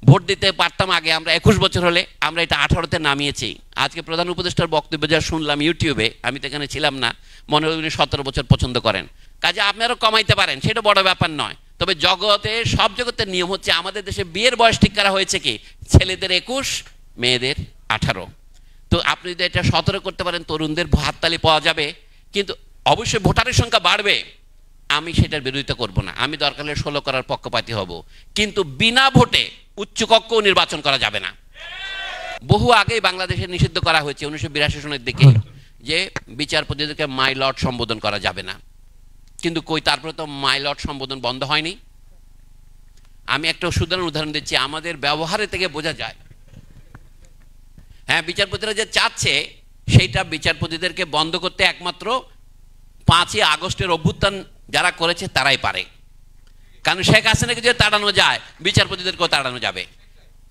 Vote দিতে পারতাম আগে, আমরা 21 বছর হলে, আমরা এটা 18তে নামিয়েছি। আজকে প্রধান উপদেষ্টার বক্তব্য যা শুনলাম ইউটিউবে, আমি তো এখানে ছিলাম না, মনে হয় উনি 17 বছর পছন্দ করেন। কাজে আপনারাও কমাইতে পারেন, সেটা বড় ব্যাপার নয়। তবে জগতে, সব জগতের নিয়ম হচ্ছে, আমাদের দেশে বিয়ের বয়স ঠিক করা হয়েছে কি, ছেলেদের 21, মেয়েদের 18। তো আপনি যদি এটা 17 করতে পারেন, তরুণদের হাততালি পাওয়া যাবে। কিন্তু অবশ্যই ভোটারের সংখ্যা বাড়বে, আমি সেটার বিরোধিতা করব না। আমি দরকার হলে 16 করার পক্ষপাতী হব, কিন্তু বিনা ভোটে উচ্চকক্ষ নির্বাচন করা যাবে না। বহু আগেই বাংলাদেশে নিষিদ্ধ করা হয়েছে 1982 সনের দিকে, যে বিচারপতিদেরকে মাই লর্ড সম্বোধন করা যাবে না। কিন্তু কই, তারপরে তো মাই লর্ড সম্বোধন বন্ধ হয়নি। আমি একটা সুন্দর উদাহরণ দিচ্ছি, আমাদের ব্যবহারে থেকে বোঝা যায়। হ্যাঁ, বিচারপতিরা যে চাচ্ছে সেইটা বিচারপতিদেরকে বন্ধ করতে একমাত্র 5ই আগস্টের অভ্যুত্থান যারা করেছে তারাই পারে। কারণ শেখ হাসিনাকে যদি তাড়ানো যায়, বিচারপতিদেরকেও তাড়ানো যাবে।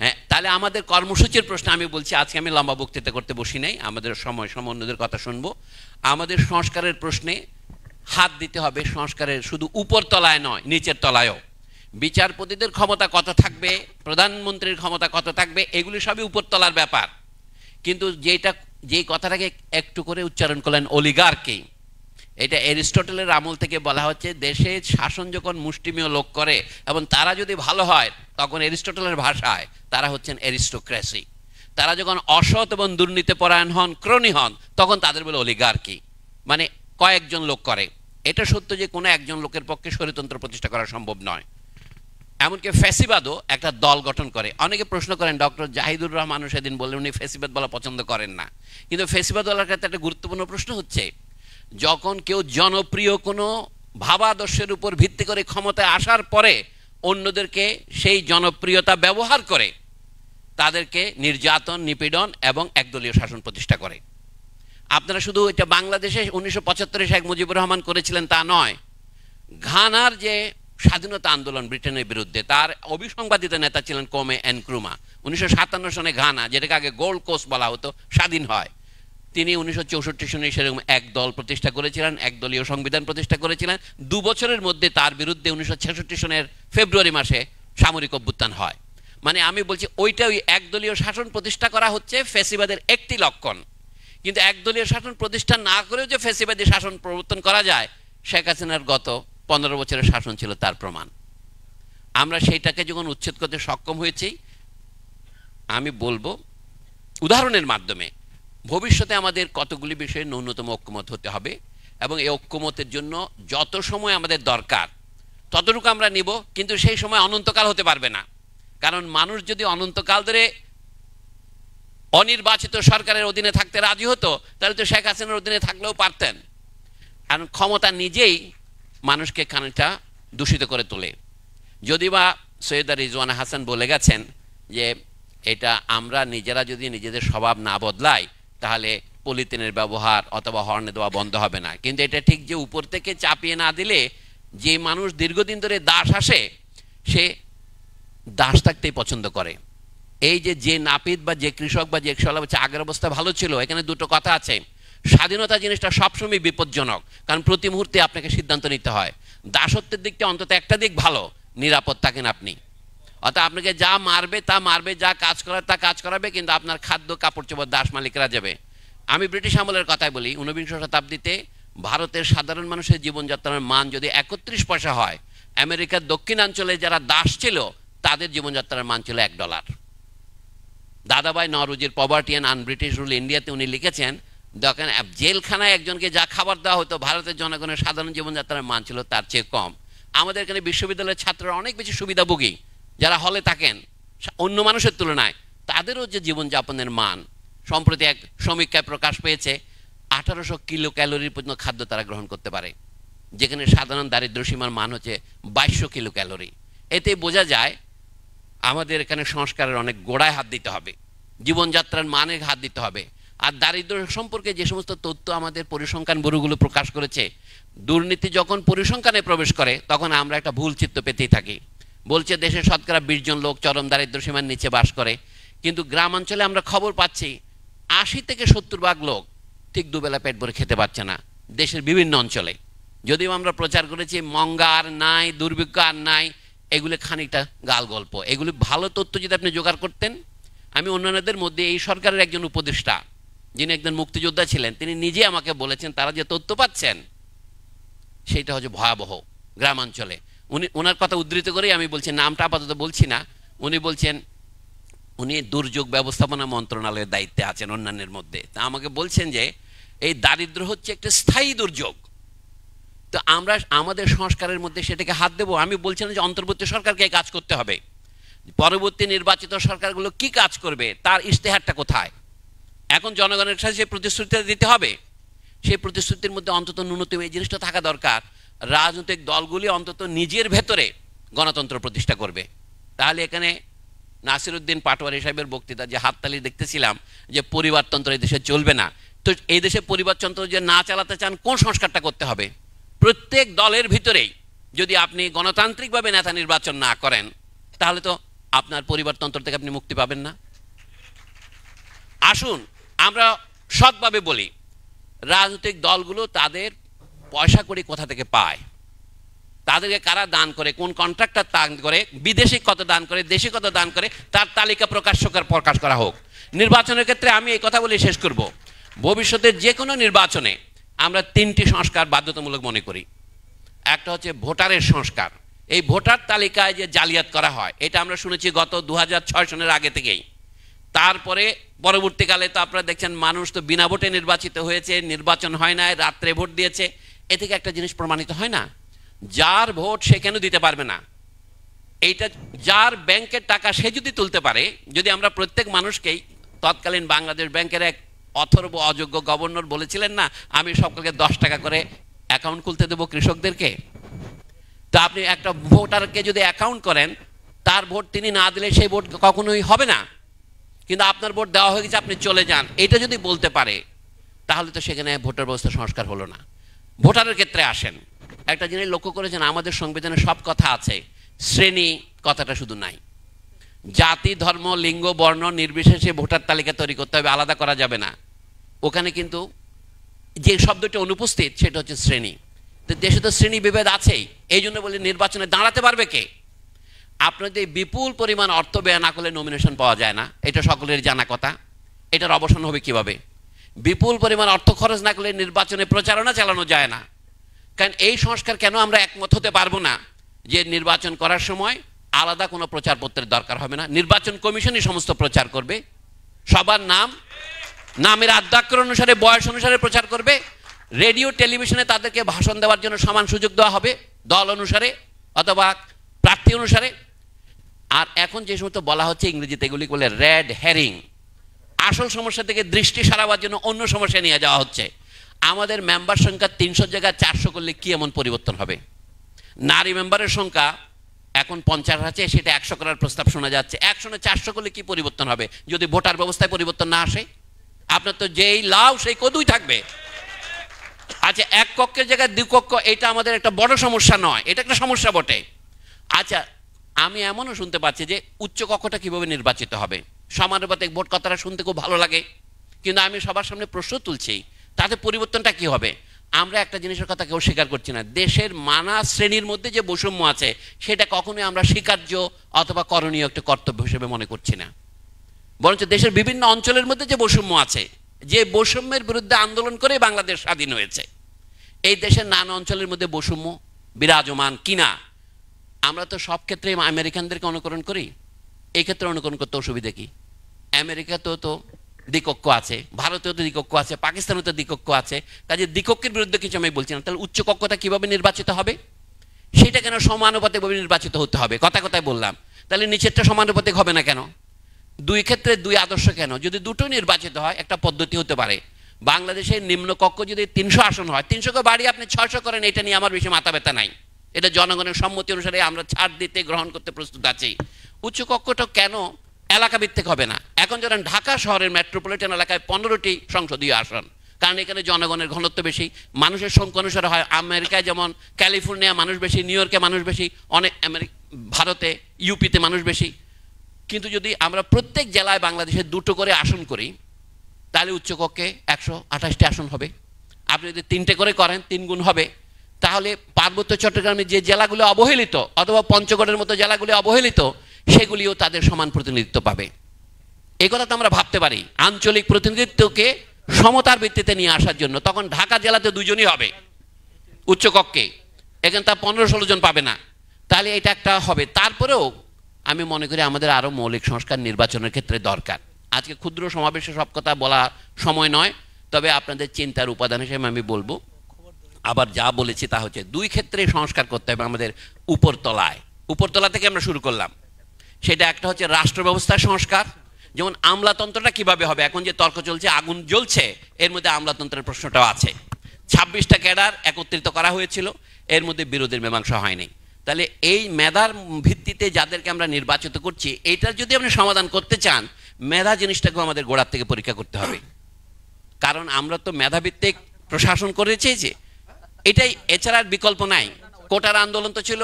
হ্যাঁ, তাহলে আমাদের কর্মসূচির প্রশ্ন আমি বলছি, আজকে আমি লম্বা বক্তৃতা করতে বসি নাই, আমাদের সময় অন্যদের কথা শুনবো। আমাদের সংস্কারের প্রশ্নে হাত দিতে হবে, সংস্কারের শুধু উপর তলায় নয়, নিচের তলায়ও। বিচারপতিদের ক্ষমতা কত থাকবে, প্রধানমন্ত্রীর ক্ষমতা কত থাকবে, এগুলি সবই উপর তলার ব্যাপার। কিন্তু যেই কথাটাকে একটু করে উচ্চারণ করলেন অলিগার্কি, এটা অ্যারিস্টটলের আমল থেকে বলা হচ্ছে, দেশে শাসন যখন মুষ্টিমেয় লোক করে এবং তারা যদি ভালো হয়, তখন অ্যারিস্টটলের ভাষায় তারা হচ্ছেন অ্যারিস্টোক্রেসি। তারা যখন অসৎ এবং দুর্নীতিপরায়ণ হন, ক্রোনি হন, তখন তাদের বলে অলিগার্কি, মানে কয়েকজন লোক করে। এটা সত্য যে কোনো একজন লোকের পক্ষে স্বৈরতন্ত্র প্রতিষ্ঠা করা সম্ভব নয়। এমনকি ফ্যাসিবাদও একটা দল গঠন করে। অনেকে প্রশ্ন করেন, ডক্টর জাহিদুর রহমান সেদিন বললেন উনি ফ্যাসিবাদ বলা পছন্দ করেন না। কিন্তু ফ্যাসিবাদ বলার ক্ষেত্রে একটা গুরুত্বপূর্ণ প্রশ্ন হচ্ছে, যখন কেউ জনপ্রিয় কোনো ভাবাদর্শের উপর ভিত্তি করে ক্ষমতায় আসার পরে অন্যদেরকে সেই জনপ্রিয়তা ব্যবহার করে তাদেরকে নির্যাতন, নিপীড়ন এবং একদলীয় শাসন প্রতিষ্ঠা করে। আপনারা শুধু এটা বাংলাদেশে 1975-এ শেখ মুজিবুর রহমান করেছিলেন তা নয়, ঘানার যে স্বাধীনতা আন্দোলন ব্রিটেনের বিরুদ্ধে, তার অবিসংবাদিত নেতা ছিলেন কোমে এনক্রুমা। 1957 সনে ঘানা, যেটাকে আগে গোল্ড কোস্ট বলা হতো, স্বাধীন হয়। তিনি 1964 সনে সেরকম এক দল প্রতিষ্ঠা করেছিলেন, একদলীয় সংবিধান প্রতিষ্ঠা করেছিলেন। 2 বছরের মধ্যে তার বিরুদ্ধে 1966 সনের ফেব্রুয়ারি মাসে সামরিক অভ্যুত্থান হয়। মানে আমি বলছি, ওই একদলীয় শাসন প্রতিষ্ঠা করা হচ্ছে ফ্যাসিবাদের একটি লক্ষণ। কিন্তু একদলীয় শাসন প্রতিষ্ঠা না করেও যে ফ্যাসিবাদী শাসন প্রবর্তন করা যায়, শেখ হাসিনার গত 15 বছরের শাসন ছিল তার প্রমাণ। আমরা সেইটাকে যখন উচ্ছেদ করতে সক্ষম হয়েছি, আমি বলবো উদাহরণের মাধ্যমে, ভবিষ্যতে আমাদের কতগুলি বিষয়ে ন্যূনতম ঐক্যমত হতে হবে, এবং এই ঐক্যমতের জন্য যত সময় আমাদের দরকার ততটুকু আমরা নিব। কিন্তু সেই সময় অনন্তকাল হতে পারবে না, কারণ মানুষ যদি অনন্তকাল ধরে অনির্বাচিত সরকারের অধীনে থাকতে রাজি হতো, তাহলে তো শেখ হাসিনার অধীনে থাকলেও পারতেন। কারণ ক্ষমতা নিজেই মানুষকে খানিকটা দূষিত করে তোলে। যদি বা সৈয়দা রিজওয়ানা হাসান বলে গেছেন যে এটা আমরা নিজেরা যদি নিজেদের স্বভাব না বদলাই, তাহলে পলিথিনের ব্যবহার অথবা হর্নে দেওয়া বন্ধ হবে না। কিন্তু এটা ঠিক যে উপর থেকে চাপিয়ে না দিলে, যে মানুষ দীর্ঘদিন ধরে দাস আসে, সে দাস থাকতেই পছন্দ করে। এই যে নাপিত বা যে কৃষক বা যে রিকশাওয়ালা বলছে আগের অবস্থা ভালো ছিল, এখানে দুটো কথা আছে। স্বাধীনতা জিনিসটা সবসময় বিপজ্জনক, কারণ প্রতি মুহূর্তে আপনাকে সিদ্ধান্ত নিতে হয়। দাসত্বের দিকটা অন্তত একটা দিক ভালো, নিরাপদ থাকেন আপনি। অর্থাৎ আপনাকে যা মারবে তা মারবে, যা কাজ করার তা কাজ করাবে, কিন্তু আপনার খাদ্য কাপড় চোপড় দাস মালিকরা যাবে। আমি ব্রিটিশ আমলের কথাই বলি, 19বিংশ শতাব্দীতে ভারতের সাধারণ মানুষের জীবনযাত্রার মান যদি 31 পয়সা হয়, আমেরিকার দক্ষিণাঞ্চলে যারা দাস ছিল তাদের জীবনযাত্রার মান ছিল $1। দাদাভাই নওরোজির পভার্টি অ্যান্ড আনব্রিটিশ রুল ইন্ডিয়াতে উনি লিখেছেন, দেখেন জেলখানায় একজনকে যা খাবার দেওয়া হতো, ভারতের জনগণের সাধারণ জীবনযাত্রার মান ছিল তার চেয়ে কম। আমাদের এখানে বিশ্ববিদ্যালয়ের ছাত্ররা অনেক বেশি সুবিধাভোগী, যারা হলে থাকেন অন্য মানুষের তুলনায়, তাদেরও যে জীবনযাপনের মান, সম্প্রতি এক সমীক্ষায় প্রকাশ পেয়েছে 1800 কিলো ক্যালোরি পর্যন্ত খাদ্য তারা গ্রহণ করতে পারে, যেখানে সাধারণ দারিদ্র্য সীমার মান হচ্ছে 2200 কিলো ক্যালোরি। এতে বোঝা যায় আমাদের এখানে সংস্কারের অনেক গোড়ায় হাত দিতে হবে, জীবনযাত্রার মানে হাত দিতে হবে। আর দারিদ্র্য সম্পর্কে যে সমস্ত তথ্য আমাদের পরিসংখ্যান ব্যুরোগুলো প্রকাশ করেছে, দুর্নীতি যখন পরিসংখ্যানে প্রবেশ করে তখন আমরা একটা ভুল চিত্র পেতেই থাকি। বলছে দেশে শতকরা 20 জন লোক চরম দারিদ্র্য সীমার নিচে বাস করে, কিন্তু গ্রামাঞ্চলে আমরা খবর পাচ্ছি 80 থেকে 70 ভাগ লোক ঠিক দুবেলা পেট ভরে খেতে পারছে না দেশের বিভিন্ন অঞ্চলে। যদিও আমরা প্রচার করেছি মঙ্গা আর নাই, দুর্ভিক্ষ আর নাই, এগুলো খানিকটা গাল গল্প। এগুলি ভালো তথ্য যদি আপনি জোগাড় করতেন। আমি অন্যান্যদের মধ্যে এই সরকারের একজন উপদেষ্টা যিনি একজন মুক্তিযোদ্ধা ছিলেন, তিনি নিজে আমাকে বলেছেন তারা যে তথ্য পাচ্ছেন সেইটা হচ্ছে ভয়াবহ গ্রামাঞ্চলে। ওনার কথা উদ্ধৃত করেই আমি বলছি, নামটা আপাতত বলছি না। উনি বলছেন উনি দুর্যোগ ব্যবস্থাপনা মন্ত্রণালয়ের দায়িত্বে আছেন অন্যান্যের মধ্যে। তা আমাকে বলছেন যে এই দারিদ্র্য হচ্ছে একটা স্থায়ী দুর্যোগ, তো আমরা আমাদের সংস্কারের মধ্যে সেটাকে হাত দেবো। আমি বলছিলাম যে অন্তর্বর্তী সরকারকে কাজ করতে হবে, পরবর্তী নির্বাচিত সরকারগুলো কি কাজ করবে তার ইশতেহারটা কোথায়। এখন জনগণের সাথে সেই প্রতিশ্রুতিটা দিতে হবে। সেই প্রতিশ্রুতির মধ্যে অন্তত ন্যূনতম এই জিনিসটা থাকা দরকার, রাজনৈতিক দলগুলি অন্তত নিজের ভেতরে গণতন্ত্র প্রতিষ্ঠা করবে। তাহলে এখানে নাসিরউদ্দিন পাটোয়ারি সাহেবের বক্তৃতা যে হাততালি দেখতেছিলাম যে পরিবারতন্ত্র এই দেশে চলবে না, তো এই দেশে পরিবারতন্ত্র যে না চালাতে চান কোন সংস্কারটা করতে হবে? প্রত্যেক দলের ভিতরেই যদি আপনি গণতান্ত্রিকভাবে নেতা নির্বাচন না করেন তাহলে তো আপনার পরিবারতন্ত্র থেকে আপনি মুক্তি পাবেন না। আসুন আমরা সৎভাবে বলি, রাজনৈতিক দলগুলো তাদের পয়সা কড়ি কোথা থেকে পায়, তাদেরকে কারা দান করে, কোন কন্ট্রাক্টর দান করে, বিদেশি কত দান করে, দেশি কত দান করে, তার তালিকা প্রকাশ করা হোক। নির্বাচনের ক্ষেত্রে আমি এই কথা বলে শেষ করব, ভবিষ্যতের যে কোনো নির্বাচনে আমরা তিনটি সংস্কার বাধ্যতামূলক মনে করি। একটা হচ্ছে ভোটারের সংস্কার। এই ভোটার তালিকায় যে জালিয়াত করা হয় এটা আমরা শুনেছি গত 2006 সনের আগে থেকেই। তারপরে পরবর্তীকালে তো আপনারা দেখছেন মানুষ তো বিনা ভোটে নির্বাচিত হয়েছে, নির্বাচন হয় না, রাত্রে ভোট দিয়েছে। এ থেকে একটা জিনিস প্রমাণিত হয় না, যার ভোট সে কেন দিতে পারবে না। এইটা যার ব্যাংকের টাকা সে যদি তুলতে পারে, যদি আমরা প্রত্যেক মানুষকেই, তৎকালীন বাংলাদেশ ব্যাংকের এক অথর্ব অযোগ্য গভর্নর বলেছিলেন না, আমি সকলকে 10 টাকা করে অ্যাকাউন্ট খুলতে দেবো কৃষকদেরকে। তো আপনি একটা ভোটারকে যদি অ্যাকাউন্ট করেন, তার ভোট তিনি না দিলে সেই ভোট কখনোই হবে না, কিন্তু আপনার ভোট দেওয়া হয়ে গেছে আপনি চলে যান, এটা যদি বলতে পারে তাহলে তো সেখানে ভোটার ব্যবস্থা সংস্কার হলো না। ভোটারের ক্ষেত্রে আসেন, একটা জিনিস লক্ষ্য করেছেন আমাদের সংবিধানে সব কথা আছে, শ্রেণী কথাটা শুধু নাই। জাতি, ধর্ম, লিঙ্গ, বর্ণ নির্বিশেষে ভোটার তালিকা তৈরি করতে হবে, আলাদা করা যাবে না। ওখানে কিন্তু যে শব্দটি অনুপস্থিত সেটা হচ্ছে শ্রেণী। তো দেশে তো শ্রেণী বিভেদ আছেই, এই জন্য বলে নির্বাচনে দাঁড়াতে পারবে কে? আপনাদের বিপুল পরিমাণ অর্থ ব্যয় না করলে নমিনেশন পাওয়া যায় না, এটা সকলের জানা কথা। এটার অবসান হবে কিভাবে? বিপুল পরিমাণ অর্থ খরচ না করলে নির্বাচনে প্রচারণা চালানো যায় না। কারণ এই সংস্কার কেন আমরা একমত হতে পারবো না যে নির্বাচন করার সময় আলাদা কোনো প্রচারপত্রের দরকার হবে না, নির্বাচন কমিশনই সমস্ত প্রচার করবে, সবার নামের আদ্যাক্ষর অনুসারে, বয়স অনুসারে প্রচার করবে। রেডিও টেলিভিশনে তাদেরকে ভাষণ দেওয়ার জন্য সমান সুযোগ দেওয়া হবে, দল অনুসারে অথবা প্রার্থী অনুসারে। আর এখন যে সমস্ত বলা হচ্ছে ইংরেজিতে, এগুলি বলে রেড হেরিং, আসল সমস্যা থেকে দৃষ্টি সরাবার জন্য অন্য সমস্যা নিয়ে যাওয়া হচ্ছে। আমাদের মেম্বার সংখ্যা 300 জায়গায় 400 করলে কি এমন পরিবর্তন হবে? নারী মেম্বারের সংখ্যা এখন 50 আছে, সেটা 100 করার প্রস্তাব শোনা যাচ্ছে। 100 নে 400 করলে কি পরিবর্তন হবে যদি ভোটার ব্যবস্থায় পরিবর্তন না আসে? আপনার তো যেই লাউ সেই কদুই থাকবে। আচ্ছা, এক কক্ষের জায়গায় 2 কক্ষ, এটা আমাদের একটা বড় সমস্যা নয়, এটা একটা সমস্যা বটে। আচ্ছা, আমি এমনও শুনতে পাচ্ছি যে উচ্চ কক্ষটা কিভাবে নির্বাচিত হবে। সমানুপাতিক ভোট কথাটা শুনতে খুব ভালো লাগে, কিন্তু আমি সবার সামনে প্রশ্ন তুলছি তাতে পরিবর্তনটা কি হবে? আমরা একটা জিনিসের কথা কেউ স্বীকার করছি না, দেশের নানা শ্রেণীর মধ্যে যে বৈষম্য আছে সেটা কখনোই আমরা স্বীকার্য অথবা করণীয় একটা কর্তব্য হিসেবে মনে করছি না। বরঞ্চ দেশের বিভিন্ন অঞ্চলের মধ্যে যে বৈষম্য আছে, যে বৈষম্যের বিরুদ্ধে আন্দোলন করে বাংলাদেশ স্বাধীন হয়েছে, এই দেশের নানা অঞ্চলের মধ্যে বৈষম্য বিরাজমান কিনা। আমরা তো সব ক্ষেত্রে আমেরিকানদেরকে অনুকরণ করি, এই ক্ষেত্রে অনুকরণ করতে অসুবিধা কি? আমেরিকাতেও তো দ্বিকক্ষ আছে, ভারতেও তো দ্বিকক্ষ আছে, পাকিস্তানেও তো দ্বিকক্ষ আছে। কাজে দ্বিকক্ষের বিরুদ্ধে কিছু আমি বলছি না। তাহলে উচ্চ কক্ষটা কিভাবে নির্বাচিত হবে? সেটা কেন সমানুপাতিকভাবে নির্বাচিত হতে হবে? কথায় বললাম, তাহলে নিচেরটা সমানুপাতিক হবে না কেন? 2 ক্ষেত্রে 2 আদর্শ কেন? যদি দুটো নির্বাচিত হয় একটা পদ্ধতি হতে পারে। বাংলাদেশের নিম্নকক্ষ যদি 300 আসন হয়, 300কে বাড়িয়ে আপনি 600 করেন, এটা নিয়ে আমার বেশি মাথা ব্যথা নাই। এটা জনগণের সম্মতি অনুসারে আমরা ছাড় দিতে, গ্রহণ করতে প্রস্তুত আছি। উচ্চ কক্ষটা কেন এলাকা ভিত্তিক হবে না? এখন ধরেন ঢাকা শহরের মেট্রোপলিটন এলাকায় 15টি সংসদীয় আসন, কারণ এখানে জনগণের ঘনত্ব বেশি, মানুষের সংখ্যা অনুসারে হয়। আমেরিকায় যেমন ক্যালিফোর্নিয়া মানুষ বেশি, নিউ ইয়র্কে মানুষ বেশি, অনেক ভারতে ইউপিতে মানুষ বেশি। কিন্তু যদি আমরা প্রত্যেক জেলায় বাংলাদেশে 2টো করে আসন করি, তাহলে উচ্চকক্ষে 128টি আসন হবে। আপনি যদি 3টে করে করেন 3 গুণ হবে, তাহলে পার্বত্য চট্টগ্রামের যে জেলাগুলো অবহেলিত অথবা পঞ্চগড়ের মতো জেলাগুলি অবহেলিত, সেগুলিও তাদের সমান প্রতিনিধিত্ব পাবে। এই কথা তো আমরা ভাবতে পারি, আঞ্চলিক প্রতিনিধিত্বকে সমতার ভিত্তিতে নিয়ে আসার জন্য। তখন ঢাকা জেলাতে দুজনই হবে উচ্চকক্ষে, এখানে তা 15-16 জন পাবে না, তাহলে এটা একটা হবে। তারপরেও আমি মনে করি আমাদের আরও মৌলিক সংস্কার নির্বাচনের ক্ষেত্রে দরকার। আজকে ক্ষুদ্র সমাবেশে সব কথা বলা সময় নয়, তবে আপনাদের চিন্তার উপাদান হিসেবে আমি বলবো। আবার যা বলেছি তা হচ্ছে 2 ক্ষেত্রে সংস্কার করতে হবে আমাদের। উপরতলা থেকে আমরা শুরু করলাম, সেটা একটা হচ্ছে রাষ্ট্র ব্যবস্থার সংস্কার। যেমন আমলাতন্ত্রটা কিভাবে হবে, এখন যে তর্ক চলছে, আগুন জ্বলছে, এর মধ্যে আমলাতন্ত্রের প্রশ্নটাও আছে। 26টা ক্যাডার একত্রিত করা হয়েছিল, এর মধ্যে বিরোধীর মীমাংসা হয়নি। তাহলে এই মেধার ভিত্তিতে যাদেরকে আমরা নির্বাচিত করছি, এইটার যদি আপনি সমাধান করতে চান, মেধা জিনিসটাকেও আমাদের গোড়ার থেকে পরীক্ষা করতে হবে। কারণ আমরা তো মেধাভিত্তিক প্রশাসন করে চেয়েছি, এটাই, এছাড়া আর বিকল্প নাই। কোটার আন্দোলন তো ছিল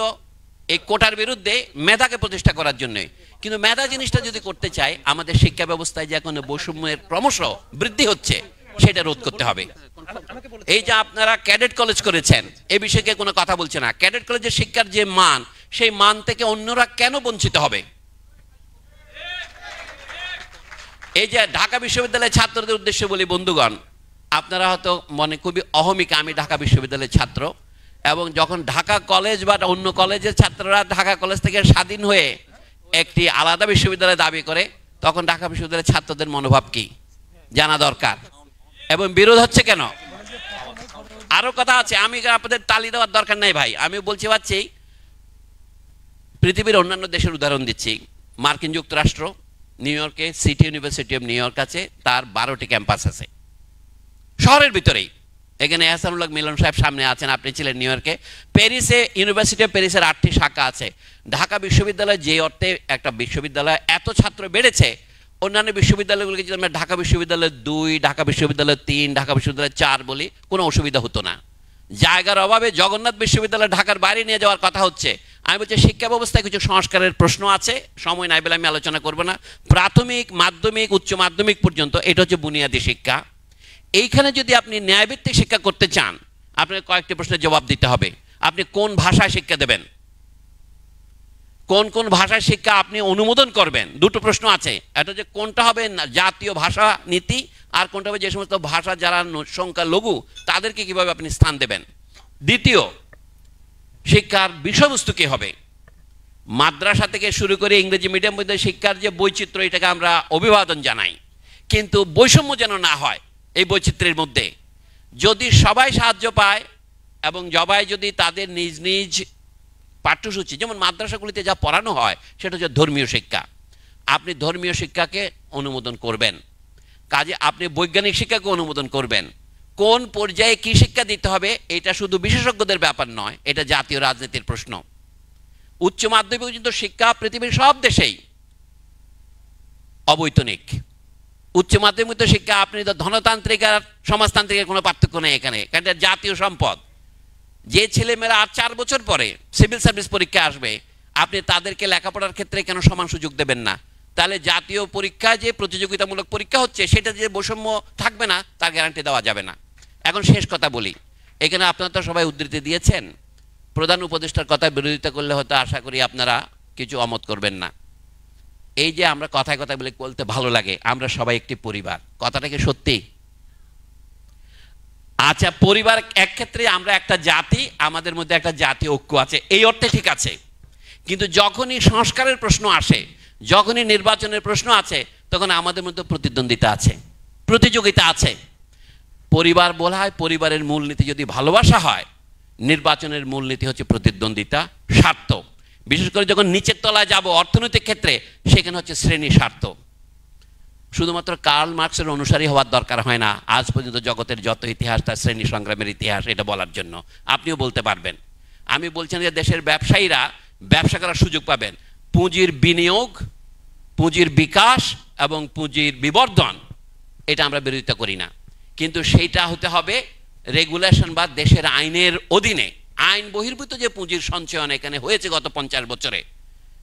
এই কোটার বিরুদ্ধে মেধাকে প্রতিষ্ঠা করার জন্য। কিন্তু মেধা জিনিসটা যদি করতে চাই, আমাদের শিক্ষা ব্যবস্থায় যে এখন বৈষম্যের ক্রমশ বৃদ্ধি হচ্ছে, সেটা রোধ করতে হবে। এই যে আপনারা ক্যাডেট কলেজ করেছেন, এই বিষয়ে কোনো কথা বলছে না। ক্যাডেট কলেজের শিক্ষার যে মান, সেই মান থেকে অন্যরা কেন বঞ্চিত হবে? এই যে ঢাকা বিশ্ববিদ্যালয়ের ছাত্রদের উদ্দেশ্যে বলি, বন্ধুগণ, আপনারা হয়তো মনে খুবই অহমিকা, আমি ঢাকা বিশ্ববিদ্যালয়ের ছাত্র, এবং যখন ঢাকা কলেজ বা অন্য কলেজের ছাত্ররা ঢাকা কলেজ থেকে স্বাধীন হয়ে একটি আলাদা বিশ্ববিদ্যালয় দাবি করে, তখন ঢাকা বিশ্ববিদ্যালয়ের ছাত্রদের মনোভাব কি জানা দরকার, এবং বিরোধ হচ্ছে কেন। আরো কথা আছে, আমি আপনাদের তালি দেওয়ার দরকার নাই ভাই, আমি বলছি পাচ্ছি পৃথিবীর অন্যান্য দেশের উদাহরণ দিচ্ছি। মার্কিন যুক্তরাষ্ট্র, নিউ ইয়র্কে city university of new York আছে, তার 12টি ক্যাম্পাস আছে শহরের ভিতরেই। এখানে এহসানুল্লাহ মিলন সাহেব সামনে আছেন, আপনি ছিলেন নিউ ইয়র্কে। প্যারিসে ইউনিভার্সিটি অফ প্যারিসের 8টি শাখা আছে। ঢাকা বিশ্ববিদ্যালয় যে অর্থে একটা বিশ্ববিদ্যালয় এত ছাত্র বেড়েছে, অন্যান্য বিশ্ববিদ্যালয়গুলোকে যদি আমরা ঢাকা বিশ্ববিদ্যালয় 2, ঢাকা বিশ্ববিদ্যালয় 3, ঢাকা বিশ্ববিদ্যালয় 4 বলি, কোনো অসুবিধা হতো না। জায়গার অভাবে জগন্নাথ বিশ্ববিদ্যালয় ঢাকার বাইরে নিয়ে যাওয়ার কথা হচ্ছে। আমি বলছি শিক্ষা ব্যবস্থায় কিছু সংস্কারের প্রশ্ন আছে, সময় নাই বলে আমি আলোচনা করব না। প্রাথমিক, মাধ্যমিক, উচ্চ মাধ্যমিক পর্যন্ত এটা হচ্ছে বুনিয়াদী শিক্ষা। এইখানে যদি আপনি ন্যায়ভিত্তিক শিক্ষা করতে চান, আপনাকে কয়েকটি প্রশ্নের জবাব দিতে হবে। আপনি কোন ভাষায় শিক্ষা দেবেন, কোন কোন ভাষায় শিক্ষা আপনি অনুমোদন করবেন, 2টো প্রশ্ন আছে। এটা যে কোনটা হবে জাতীয় ভাষা নীতি, আর কোনটা হবে যে সমস্ত ভাষা যারা সংখ্যা লঘু তাদেরকে কিভাবে আপনি স্থান দেবেন। দ্বিতীয়, শিক্ষার বিষয়বস্তু কি হবে। মাদ্রাসা থেকে শুরু করে ইংরেজি মিডিয়াম মধ্যে শিক্ষার যে বৈচিত্র্য, এটাকে আমরা অভিবাদন জানাই, কিন্তু বৈষম্য যেন না হয় এই বৈচিত্র্যের মধ্যে। যদি সবাই সাহায্য পায় এবং সবাই যদি তাদের নিজ নিজ পাঠ্যসূচি, যেমন মাদ্রাসাগুলিতে যা পড়ানো হয় সেটা হচ্ছে ধর্মীয় শিক্ষা, আপনি ধর্মীয় শিক্ষাকে অনুমোদন করবেন। কাজে আপনি বৈজ্ঞানিক শিক্ষাকে অনুমোদন করবেন। কোন পর্যায়ে কি শিক্ষা দিতে হবে, এটা শুধু বিশেষজ্ঞদের ব্যাপার নয়, এটা জাতীয় রাজনীতির প্রশ্ন। উচ্চ মাধ্যমিক পর্যন্ত শিক্ষা পৃথিবীর সব দেশেই অবৈতনিক। উচ্চ মাধ্যমিক শিক্ষা আপনি তো ধনতান্ত্রিক আর সমাজতান্ত্রিকের কোনো পার্থক্য নেই এখানে, কারণ এটা জাতীয় সম্পদ। যে ছেলেমেয়েরা আর 4 বছর পরে সিভিল সার্ভিস পরীক্ষা আসবে, আপনি তাদেরকে লেখাপড়ার ক্ষেত্রে কেন সমান সুযোগ দেবেন না? তাহলে জাতীয় পরীক্ষায় যে প্রতিযোগিতামূলক পরীক্ষা হচ্ছে, সেটা যে বৈষম্য থাকবে না তার গ্যারান্টি দেওয়া যাবে না। এখন শেষ কথা বলি, এখানে আপনারা তো সবাই উদ্ধৃতি দিয়েছেন, প্রধান উপদেষ্টার কথা বিরোধিতা করলে হয়তো আশা করি আপনারা কিছু অমত করবেন না। এই যে আমরা কথায় কথায় বলতে ভালো লাগে, আমরা সবাই একটি পরিবার, কথাটা কি সত্যি? আচ্ছা, পরিবার এক ক্ষেত্রে আমরা একটা জাতি, আমাদের মধ্যে একটা জাতীয় ঐক্য আছে, এই অর্থে ঠিক আছে। কিন্তু যখনই সংস্কারের প্রশ্ন আসে, যখনই নির্বাচনের প্রশ্ন আছে, তখন আমাদের মধ্যে প্রতিদ্বন্দ্বিতা আছে, প্রতিযোগিতা আছে। পরিবার বলা হয়, পরিবারের মূলনীতি যদি ভালোবাসা হয়, নির্বাচনের মূলনীতি হচ্ছে প্রতিদ্বন্দ্বিতা, স্বার্থ। বিশেষ করে যখন নিচের তলায় যাব অর্থনৈতিক ক্ষেত্রে, সেখানে হচ্ছে শ্রেণী স্বার্থ। শুধুমাত্র কার্ল মার্কসের অনুসারী হওয়ার দরকার হয় না আজ পর্যন্ত জগতের যত ইতিহাস, তার শ্রেণী সংগ্রামের ইতিহাস, এটা বলার জন্য আপনিও বলতে পারবেন। আমি বলছেন যে দেশের ব্যবসায়ীরা ব্যবসা করার সুযোগ পাবেন, পুঁজির বিনিয়োগ, পুঁজির বিকাশ এবং পুঁজির বিবর্ধন, এটা আমরা বিরোধিতা করি না, কিন্তু সেইটা হতে হবে রেগুলেশন বা দেশের আইনের অধীনে। আইন বহির্ভূত যে পুঁজির সঞ্চয়ন এখানে হয়েছে গত 50 বছরে,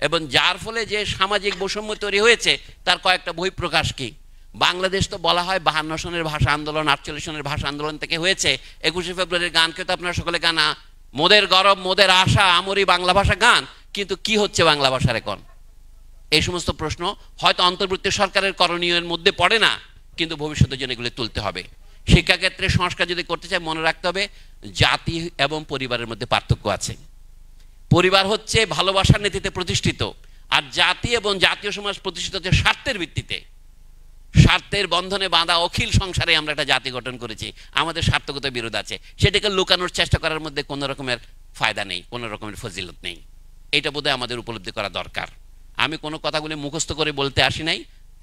এবং যার ফলে যে সামাজিক বৈষম্য তৈরি হয়েছে, তার কয়েকটা বহিঃপ্রকাশ কি। বাংলাদেশ তো বলা হয় 52 সনের ভাষা আন্দোলন, 48 সনের ভাষা আন্দোলন থেকে হয়েছে। 21শে ফেব্রুয়ারির গানকে তো আপনারা সকলে গানা মোদের গরব মোদের আশা আমরি বাংলা ভাষা গান, কিন্তু কি হচ্ছে বাংলা ভাষার এখন? এই সমস্ত প্রশ্ন হয়তো অন্তর্বর্তী সরকারের করণীয়ের মধ্যে পড়ে না, কিন্তু ভবিষ্যতের জন্য এগুলো তুলতে হবে। শিক্ষাক্ষেত্রে সংস্কার যদি করতে চাই, মনে রাখতে হবে জাতি এবং পরিবারের মধ্যে পার্থক্য আছে। পরিবার হচ্ছে ভালোবাসার নীতিতে প্রতিষ্ঠিত, আর জাতি এবং জাতীয় সমাজ প্রতিষ্ঠিত হচ্ছে স্বার্থের ভিত্তিতে। স্বার্থের বন্ধনে বাঁধা অখিল সংসারে আমরা একটা জাতি গঠন করেছি, আমাদের স্বার্থগত বিরোধ আছে, সেটাকে লুকানোর চেষ্টা করার মধ্যে কোনো রকমের ফায়দা নেই, কোনো রকমের ফজিলত নেই। এটা বোধহয় আমাদের উপলব্ধি করা দরকার। আমি কোনো কথাগুলি মুখস্থ করে বলতে আসি নাই,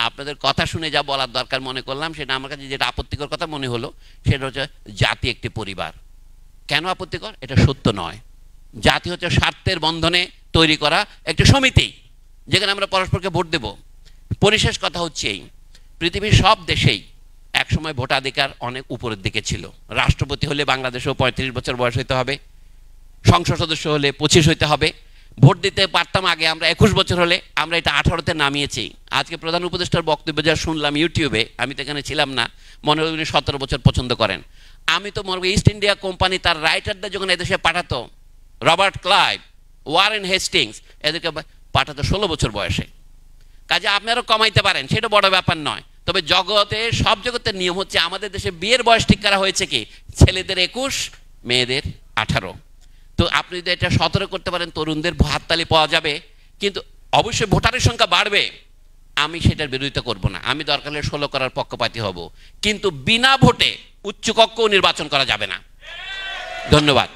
আপনাদের কথা শুনে যা বলার দরকার মনে করলাম। সেটা আমার কাছে যেটা আপত্তিকর কথা মনে হলো সেটা হচ্ছে জাতি একটি পরিবার। কেন আপত্তিকর? এটা সত্য নয়। জাতি হচ্ছে স্বার্থের বন্ধনে তৈরি করা একটি সমিতি, যেখানে আমরা পরস্পরকে ভোট দেব। পরিশেষ কথা হচ্ছে এই, পৃথিবীর সব দেশেই একসময় ভোটাধিকার অনেক উপরের দিকে ছিল। রাষ্ট্রপতি হলে বাংলাদেশেও 35 বছর বয়স হইতে হবে, সংসদ সদস্য হলে 25 হইতে হবে। ভোট দিতে পারতাম আগে আমরা 21 বছর হলে, আমরা এটা 18-তে নামিয়েছি। আজকে প্রধান উপদেষ্টার বক্তব্য যা শুনলাম ইউটিউবে, আমি তো এখানে ছিলাম না, মনে হয় উনি 17 বছর পছন্দ করেন। আমি তো মনে করি ইস্ট ইন্ডিয়া কোম্পানি তার রাইটারদের যখন এদেশে পাঠাতো, রবার্ট ক্লাইভ, ওয়ারেন হেস্টিংস, এদেরকে পাঠাতো 16 বছর বয়সে। কাজে আপনারাও কমাইতে পারেন, সেটা বড় ব্যাপার নয়। তবে জগতে সব জগতের নিয়ম হচ্ছে, আমাদের দেশে বিয়ের বয়স ঠিক করা হয়েছে কি, ছেলেদের 21, মেয়েদের 18। তো আপনি যদি এটা 17 করতে পারেন, তরুণদের হাততালি পাওয়া যাবে, কিন্তু অবশ্যই ভোটারের সংখ্যা বাড়বে। আমি সেটার বিরোধিতা করব না, আমি দরকার হলে 16 করার পক্ষপাতী হব, কিন্তু বিনা ভোটে উচ্চকক্ষ নির্বাচন করা যাবে না। ধন্যবাদ।